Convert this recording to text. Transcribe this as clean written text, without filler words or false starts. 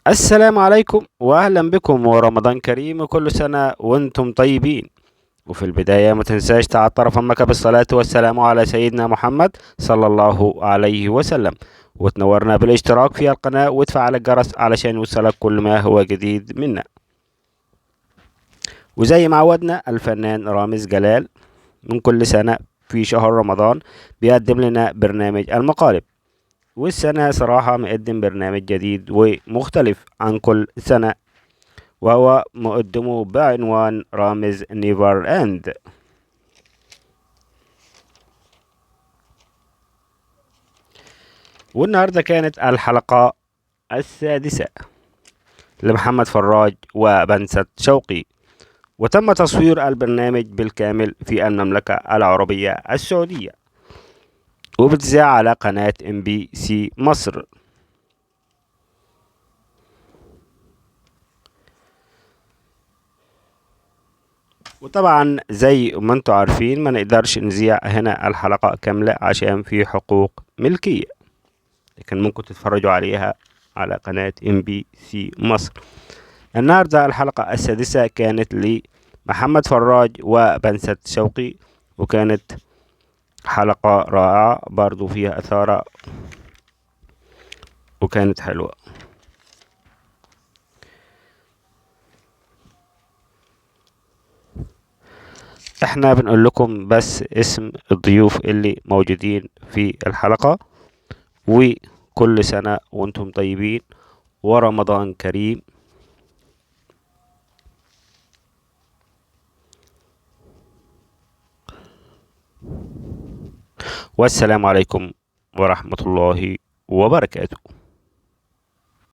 السلام عليكم وأهلا بكم ورمضان كريم وكل سنة وانتم طيبين. وفي البداية ما تنساش تعطر فمك بالصلاة والسلام على سيدنا محمد صلى الله عليه وسلم، وتنورنا بالاشتراك في القناة وتفعل الجرس علشان يوصلك كل ما هو جديد منا. وزي ما عودنا الفنان رامز جلال من كل سنة في شهر رمضان بيقدم لنا برنامج المقالب، والسنة صراحة مقدم برنامج جديد ومختلف عن كل سنة، وهو مقدمه بعنوان رامز نيفر اند. والنهاردة كانت الحلقة السادسة لمحمد فراج وبنسة شوقي، وتم تصوير البرنامج بالكامل في المملكة العربية السعودية، وبتذاع على قناة MBC مصر. وطبعا زي ما انتوا عارفين ما نقدرش نذيع هنا الحلقة كاملة عشان في حقوق ملكية، لكن ممكن تتفرجوا عليها على قناة MBC مصر. النهاردة الحلقة السادسة كانت لمحمد فراج وبنسة شوقي، وكانت حلقة رائعة برضو فيها أثارة وكانت حلوة. احنا بنقول لكم بس اسم الضيوف اللي موجودين في الحلقة، وكل سنة وانتم طيبين ورمضان كريم. والسلام عليكم ورحمة الله وبركاته.